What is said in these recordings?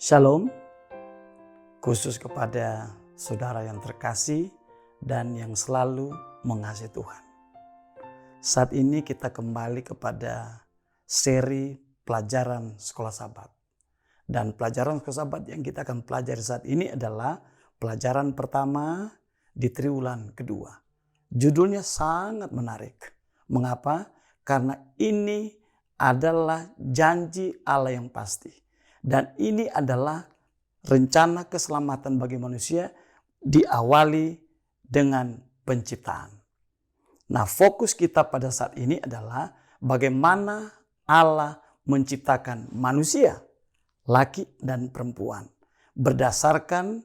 Shalom, khusus kepada saudara yang terkasih dan yang selalu mengasihi Tuhan. Saat ini kita kembali kepada seri pelajaran Sekolah Sabat. Dan pelajaran Sekolah Sabat yang kita akan pelajari saat ini adalah pelajaran pertama di triwulan kedua. Judulnya sangat menarik. Mengapa? Karena ini adalah janji Allah yang pasti. Dan ini adalah rencana keselamatan bagi manusia diawali dengan penciptaan. Nah, fokus kita pada saat ini adalah bagaimana Allah menciptakan manusia, laki dan perempuan. Berdasarkan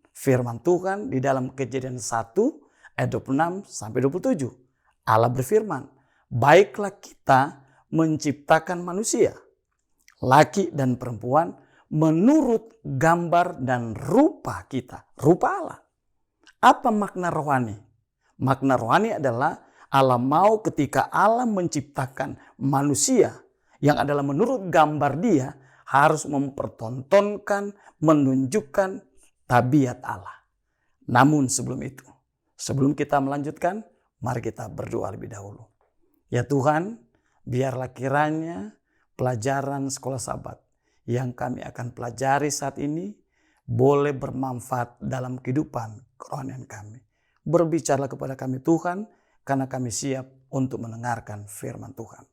firman Tuhan di dalam Kejadian 1 ayat 26 sampai 27. Allah berfirman, "Baiklah kita menciptakan manusia, laki dan perempuan menurut gambar dan rupa kita." Rupa Allah. Apa makna rohani? Makna rohani adalah Allah mau ketika Allah menciptakan manusia yang adalah menurut gambar Dia harus mempertontonkan, menunjukkan tabiat Allah. Namun sebelum kita melanjutkan, mari kita berdoa lebih dahulu. Ya Tuhan, biarlah kiranya pelajaran Sekolah Sabat yang kami akan pelajari saat ini boleh bermanfaat dalam kehidupan kerohanian kami. Berbicaralah kepada kami Tuhan, karena kami siap untuk mendengarkan firman Tuhan.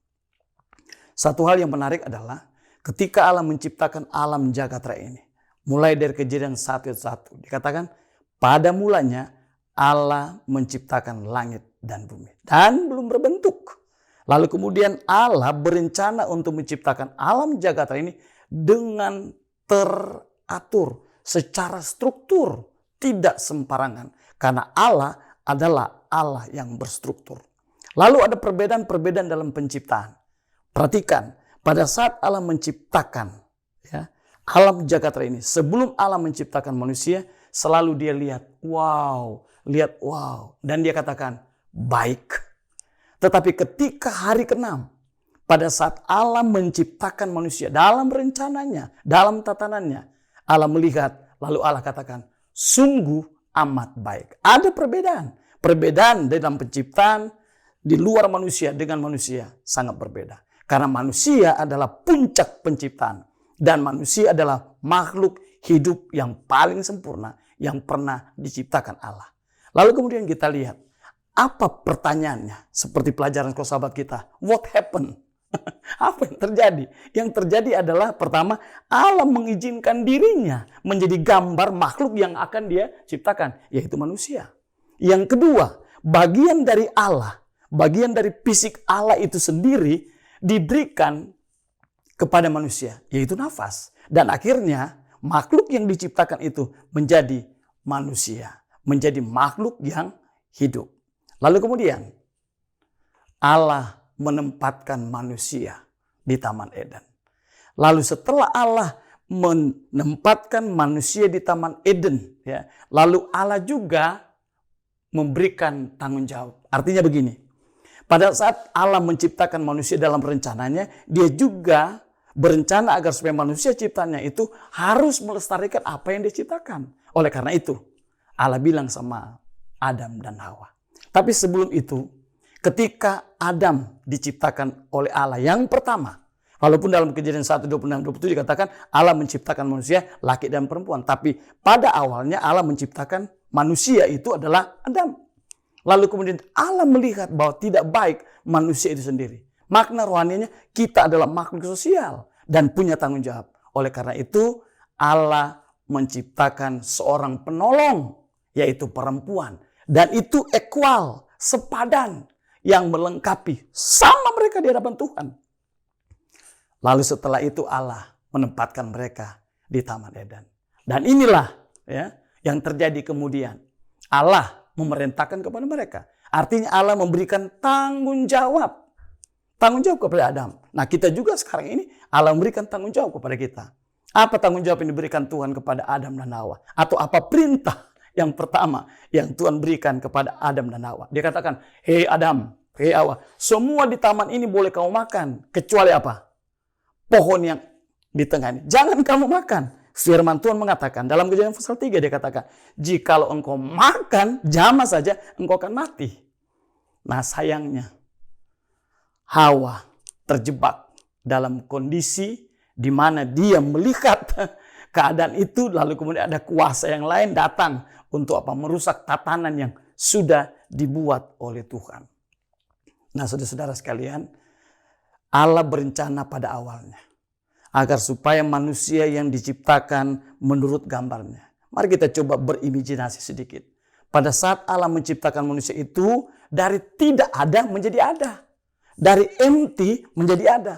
Satu hal yang menarik adalah ketika Allah menciptakan alam jagat raya ini. Mulai dari Kejadian 1:1 dikatakan pada mulanya Allah menciptakan langit dan bumi. Dan belum berbentuk. Lalu kemudian Allah berencana untuk menciptakan alam jagat raya ini dengan teratur, secara struktur, tidak sembarangan. Karena Allah adalah Allah yang berstruktur. Lalu ada perbedaan-perbedaan dalam penciptaan. Perhatikan, pada saat Allah menciptakan alam jagat raya ini, sebelum Allah menciptakan manusia, selalu dia lihat, wow. Dan dia katakan, baik. Tetapi ketika hari ke-6, pada saat Allah menciptakan manusia dalam rencananya, dalam tatanannya, Allah melihat, lalu Allah katakan, sungguh amat baik. Ada perbedaan. Perbedaan dalam penciptaan di luar manusia dengan manusia sangat berbeda. Karena manusia adalah puncak penciptaan. Dan manusia adalah makhluk hidup yang paling sempurna yang pernah diciptakan Allah. Lalu kemudian kita lihat, apa pertanyaannya? Seperti pelajaran Sekolah Sabat kita. What happened? Apa yang terjadi? Yang terjadi adalah pertama, Allah mengizinkan dirinya menjadi gambar makhluk yang akan dia ciptakan, yaitu manusia. Yang kedua, bagian dari Allah, bagian dari fisik Allah itu sendiri diberikan kepada manusia, yaitu nafas. Dan akhirnya makhluk yang diciptakan itu menjadi manusia, menjadi makhluk yang hidup. Lalu kemudian Allah menempatkan manusia di Taman Eden. Lalu setelah Allah menempatkan manusia di Taman Eden, lalu Allah juga memberikan tanggung jawab. Artinya begini, pada saat Allah menciptakan manusia dalam rencananya, dia juga berencana agar supaya manusia ciptaannya itu harus melestarikan apa yang diciptakan. Oleh karena itu, Allah bilang sama Adam dan Hawa. Tapi sebelum itu, ketika Adam diciptakan oleh Allah yang pertama, walaupun dalam Kejadian 1:26-27 dikatakan Allah menciptakan manusia, laki dan perempuan. Tapi pada awalnya Allah menciptakan manusia itu adalah Adam. Lalu kemudian Allah melihat bahwa tidak baik manusia itu sendiri. Makna rohaninya kita adalah makhluk sosial dan punya tanggung jawab. Oleh karena itu Allah menciptakan seorang penolong, yaitu perempuan. Dan itu equal, sepadan, yang melengkapi sama mereka di hadapan Tuhan. Lalu setelah itu Allah menempatkan mereka di Taman Eden. Dan inilah yang terjadi kemudian. Allah memerintahkan kepada mereka. Artinya Allah memberikan tanggung jawab. Tanggung jawab kepada Adam. Nah, kita juga sekarang ini Allah memberikan tanggung jawab kepada kita. Apa tanggung jawab yang diberikan Tuhan kepada Adam dan Hawa? Atau apa perintah yang pertama yang Tuhan berikan kepada Adam dan Hawa? Dia katakan, hei Adam, hei Hawa, semua di taman ini boleh kamu makan. Kecuali apa? Pohon yang di tengah ini. Jangan kamu makan. Firman Tuhan mengatakan dalam Kejadian pasal 3 dia katakan, jikalau engkau makan, jamah saja engkau akan mati. Nah sayangnya Hawa terjebak dalam kondisi di mana dia melihat keadaan itu, lalu kemudian ada kuasa yang lain datang untuk merusak tatanan yang sudah dibuat oleh Tuhan. Nah saudara-saudara sekalian, Allah berencana pada awalnya agar supaya manusia yang diciptakan menurut gambarnya. Mari kita coba berimajinasi sedikit. Pada saat Allah menciptakan manusia itu, dari tidak ada menjadi ada. Dari empty menjadi ada.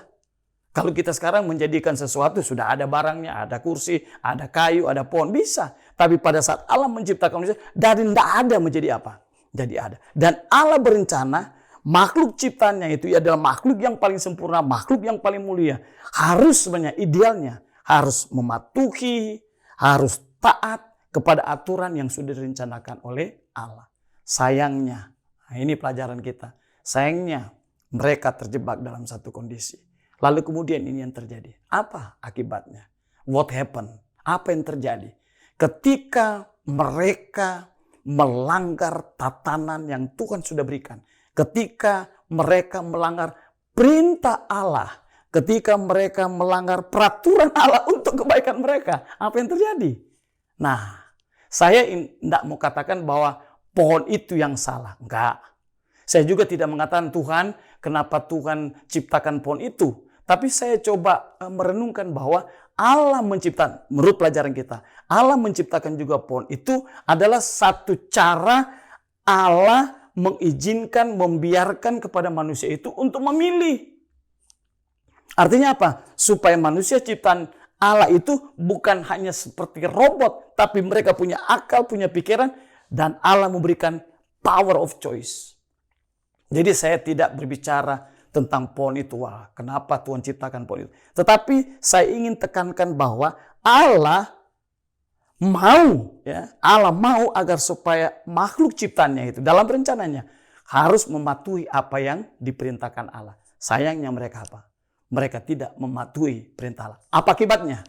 Kalau kita sekarang menjadikan sesuatu, sudah ada barangnya, ada kursi, ada kayu, ada pohon, bisa. Tapi pada saat Allah menciptakan manusia, dari tidak ada menjadi apa? Jadi ada. Dan Allah berencana makhluk ciptaannya itu adalah makhluk yang paling sempurna, makhluk yang paling mulia. Harus sebenarnya idealnya, harus mematuhi, harus taat kepada aturan yang sudah direncanakan oleh Allah. Sayangnya, nah ini pelajaran kita. Sayangnya mereka terjebak dalam satu kondisi. Lalu kemudian ini yang terjadi. Apa akibatnya? What happened? Apa yang terjadi? Ketika mereka melanggar tatanan yang Tuhan sudah berikan. Ketika mereka melanggar perintah Allah. Ketika mereka melanggar peraturan Allah untuk kebaikan mereka. Apa yang terjadi? Nah, saya tidak mau katakan bahwa pohon itu yang salah. Enggak. Saya juga tidak mengatakan Tuhan, kenapa Tuhan ciptakan pohon itu. Tapi saya coba merenungkan bahwa Allah menciptakan, menurut pelajaran kita, Allah menciptakan juga pohon itu adalah satu cara Allah mengizinkan, membiarkan kepada manusia itu untuk memilih. Artinya apa? Supaya manusia ciptaan Allah itu bukan hanya seperti robot, tapi mereka punya akal, punya pikiran, dan Allah memberikan power of choice. Jadi saya tidak berbicara tentang pohon itu. Wah, kenapa Tuhan ciptakan pohon itu? Tetapi saya ingin tekankan bahwa Allah mau, ya, Allah mau agar supaya makhluk ciptaannya itu dalam rencananya harus mematuhi apa yang diperintahkan Allah. Sayangnya mereka apa? Mereka tidak mematuhi perintah Allah. Apa akibatnya?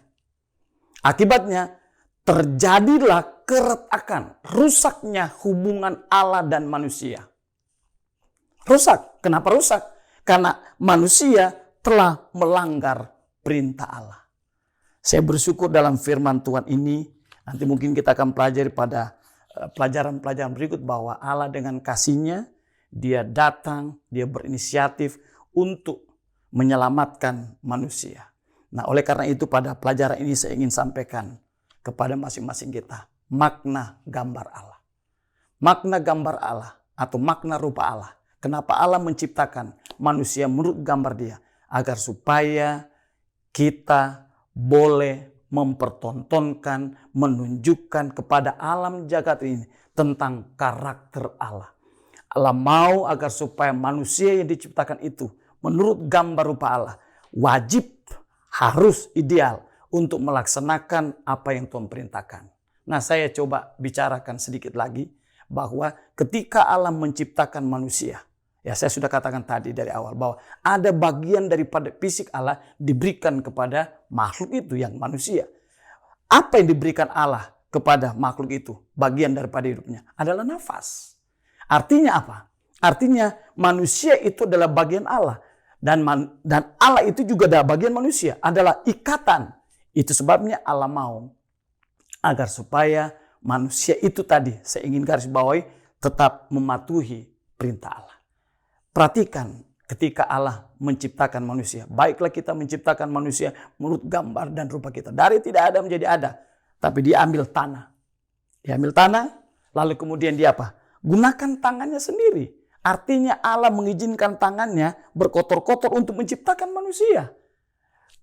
Akibatnya terjadilah keretakan, rusaknya hubungan Allah dan manusia. Rusak. Kenapa rusak? Karena manusia telah melanggar perintah Allah. Saya bersyukur dalam firman Tuhan ini, nanti mungkin kita akan pelajari pada pelajaran-pelajaran berikut bahwa Allah dengan kasih-Nya, Dia datang, Dia berinisiatif untuk menyelamatkan manusia. Nah, oleh karena itu pada pelajaran ini saya ingin sampaikan kepada masing-masing kita makna gambar Allah. Makna gambar Allah atau makna rupa Allah. Kenapa Allah menciptakan manusia menurut gambar Dia? Agar supaya kita boleh mempertontonkan, menunjukkan kepada alam jagat ini tentang karakter Allah. Allah mau agar supaya manusia yang diciptakan itu menurut gambar rupa Allah wajib, harus, ideal untuk melaksanakan apa yang Tuhan perintahkan. Nah, saya coba bicarakan sedikit lagi bahwa ketika Allah menciptakan manusia, ya saya sudah katakan tadi dari awal bahwa ada bagian daripada fisik Allah diberikan kepada makhluk itu yang manusia. Apa yang diberikan Allah kepada makhluk itu? Bagian daripada hidupnya adalah nafas. Artinya apa? Artinya manusia itu adalah bagian Allah. Dan Allah itu juga adalah bagian manusia. Adalah ikatan. Itu sebabnya Allah mau agar supaya manusia itu tadi, saya ingin garis bawahi, tetap mematuhi perintah Allah. Perhatikan ketika Allah menciptakan manusia. Baiklah kita menciptakan manusia menurut gambar dan rupa kita. Dari tidak ada menjadi ada. Tapi Dia ambil tanah. Dia ambil tanah, lalu kemudian Dia apa? Gunakan tangannya sendiri. Artinya Allah mengizinkan tangannya berkotor-kotor untuk menciptakan manusia.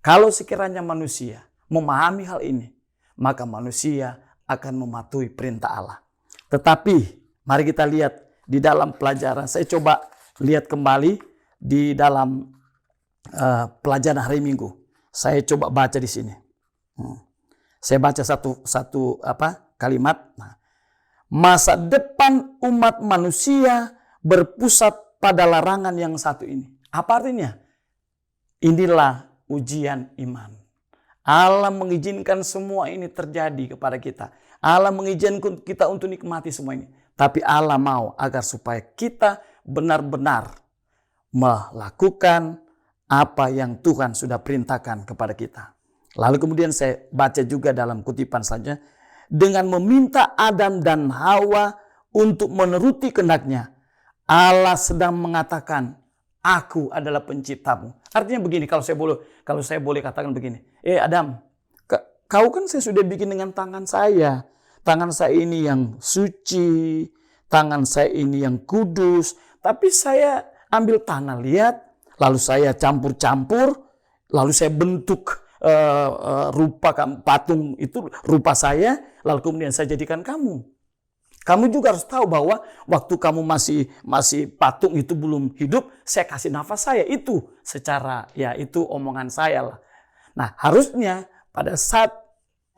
Kalau sekiranya manusia memahami hal ini, maka manusia akan mematuhi perintah Allah. Tetapi mari kita lihat di dalam pelajaran. Saya coba lihat kembali di dalam pelajaran hari Minggu. Saya coba baca di sini. Saya baca satu kalimat. Nah, masa depan umat manusia berpusat pada larangan yang satu ini. Apa artinya? Inilah ujian iman. Allah mengizinkan semua ini terjadi kepada kita. Allah mengizinkan kita untuk nikmati semua ini. Tapi Allah mau agar supaya kita benar-benar melakukan apa yang Tuhan sudah perintahkan kepada kita. Lalu kemudian saya baca juga dalam kutipan saja. Dengan meminta Adam dan Hawa untuk menuruti kehendaknya, Allah sedang mengatakan, aku adalah penciptamu. Artinya begini, kalau saya boleh katakan begini. Adam, kau kan saya sudah bikin dengan tangan saya. Tangan saya ini yang suci, tangan saya ini yang kudus. Tapi saya ambil tanah, lihat, lalu saya campur-campur, lalu saya bentuk rupa patung itu rupa saya, lalu kemudian saya jadikan kamu. Kamu juga harus tahu bahwa waktu kamu masih patung itu belum hidup, saya kasih nafas saya. Itu secara, ya itu omongan saya lah. Nah, harusnya pada saat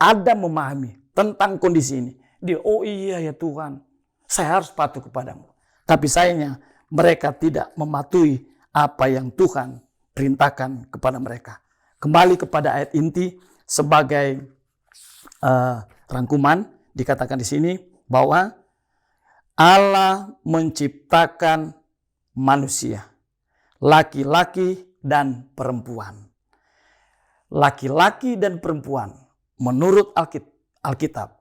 Adam memahami tentang kondisi ini, dia, oh iya ya Tuhan, saya harus patuh kepadamu. Tapi sayangnya mereka tidak mematuhi apa yang Tuhan perintahkan kepada mereka. Kembali kepada ayat inti sebagai rangkuman, dikatakan di sini bahwa Allah menciptakan manusia, laki-laki dan perempuan. Laki-laki dan perempuan menurut Alkitab,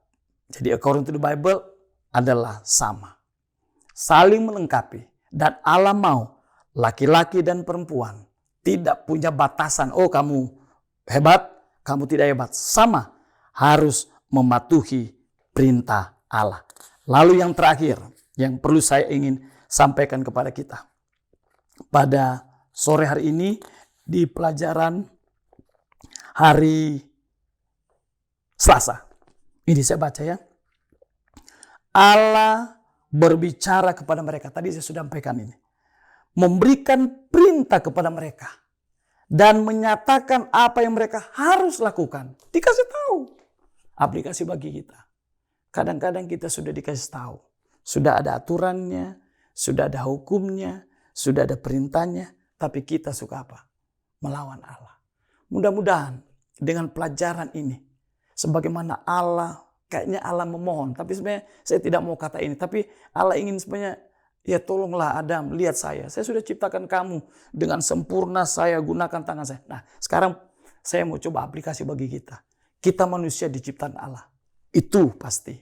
jadi according to the Bible, adalah sama. Saling melengkapi. Dan Allah mau laki-laki dan perempuan tidak punya batasan. Oh, kamu hebat, kamu tidak hebat. Sama, harus mematuhi perintah Allah. Lalu yang terakhir, yang perlu saya ingin sampaikan kepada kita. Pada sore hari ini, di pelajaran hari Selasa. Ini saya baca ya. Allah berbicara kepada mereka. Tadi saya sudah sampaikan ini. Memberikan perintah kepada mereka. Dan menyatakan apa yang mereka harus lakukan. Dikasih tahu. Aplikasi bagi kita. Kadang-kadang kita sudah dikasih tahu. Sudah ada aturannya. Sudah ada hukumnya. Sudah ada perintahnya. Tapi kita suka apa? Melawan Allah. Mudah-mudahan dengan pelajaran ini. Sebagaimana Allah, kayaknya Allah memohon. Tapi sebenarnya saya tidak mau kata ini. Tapi Allah ingin sebenarnya, ya tolonglah Adam, lihat saya. Saya sudah ciptakan kamu dengan sempurna, saya gunakan tangan saya. Nah, sekarang saya mau coba aplikasi bagi kita. Kita manusia diciptakan Allah. Itu pasti.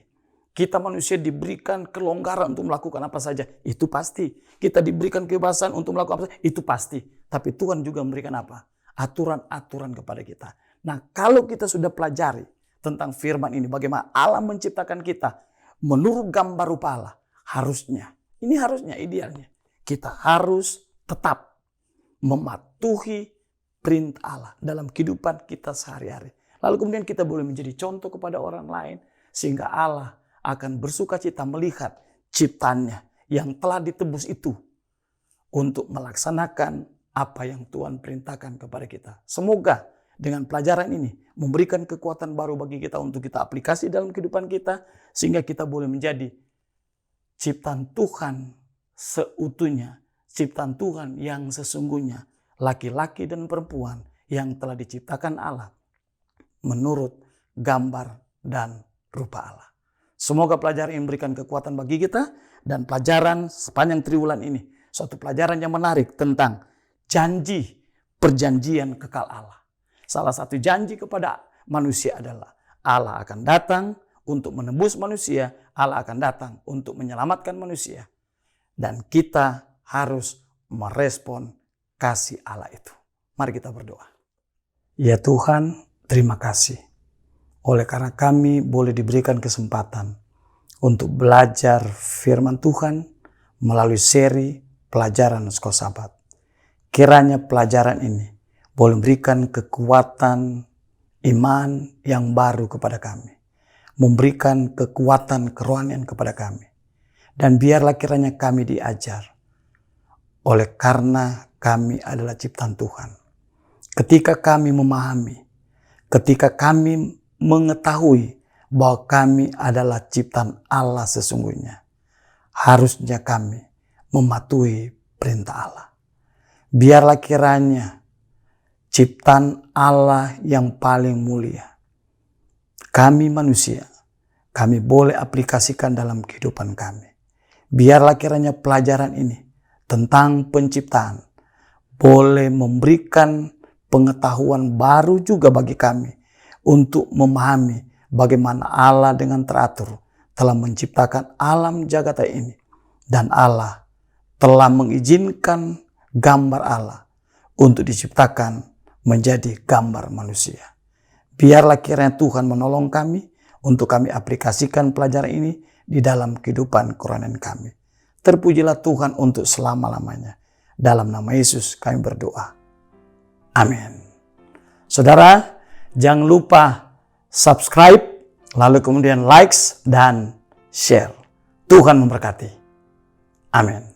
Kita manusia diberikan kelonggaran untuk melakukan apa saja. Itu pasti. Kita diberikan kebebasan untuk melakukan apa saja. Itu pasti. Tapi Tuhan juga memberikan apa? Aturan-aturan kepada kita. Nah, kalau kita sudah pelajari tentang firman ini, bagaimana Allah menciptakan kita menurut gambar rupa Allah, harusnya, ini harusnya idealnya, kita harus tetap mematuhi perintah Allah dalam kehidupan kita sehari-hari. Lalu kemudian kita boleh menjadi contoh kepada orang lain, sehingga Allah akan bersuka cita melihat ciptaannya yang telah ditebus itu untuk melaksanakan apa yang Tuhan perintahkan kepada kita. Semoga dengan pelajaran ini memberikan kekuatan baru bagi kita untuk kita aplikasi dalam kehidupan kita, sehingga kita boleh menjadi ciptaan Tuhan seutuhnya, ciptaan Tuhan yang sesungguhnya, laki-laki dan perempuan yang telah diciptakan Allah menurut gambar dan rupa Allah. Semoga pelajaran ini memberikan kekuatan bagi kita, dan pelajaran sepanjang triwulan ini suatu pelajaran yang menarik tentang janji perjanjian kekal Allah. Salah satu janji kepada manusia adalah Allah akan datang untuk menebus manusia, Allah akan datang untuk menyelamatkan manusia. Dan kita harus merespon kasih Allah itu. Mari kita berdoa. Ya Tuhan, terima kasih. Oleh karena kami boleh diberikan kesempatan untuk belajar firman Tuhan melalui seri pelajaran Sekolah Sabat. Kiranya pelajaran ini boleh memberikan kekuatan iman yang baru kepada kami. Memberikan kekuatan kerohanian kepada kami. Dan biarlah kiranya kami diajar. Oleh karena kami adalah ciptaan Tuhan. Ketika kami memahami, ketika kami mengetahui bahwa kami adalah ciptaan Allah sesungguhnya, harusnya kami mematuhi perintah Allah. Biarlah kiranya ciptaan Allah yang paling mulia. Kami manusia, kami boleh aplikasikan dalam kehidupan kami. Biarlah kiranya pelajaran ini tentang penciptaan boleh memberikan pengetahuan baru juga bagi kami untuk memahami bagaimana Allah dengan teratur telah menciptakan alam jagat ini. Dan Allah telah mengizinkan gambar Allah untuk diciptakan menjadi gambar manusia. Biarlah kiranya Tuhan menolong kami untuk kami aplikasikan pelajaran ini di dalam kehidupan kerohanian kami. Terpujilah Tuhan untuk selama-lamanya. Dalam nama Yesus kami berdoa. Amin. Saudara, jangan lupa subscribe, lalu kemudian likes dan share. Tuhan memberkati. Amin.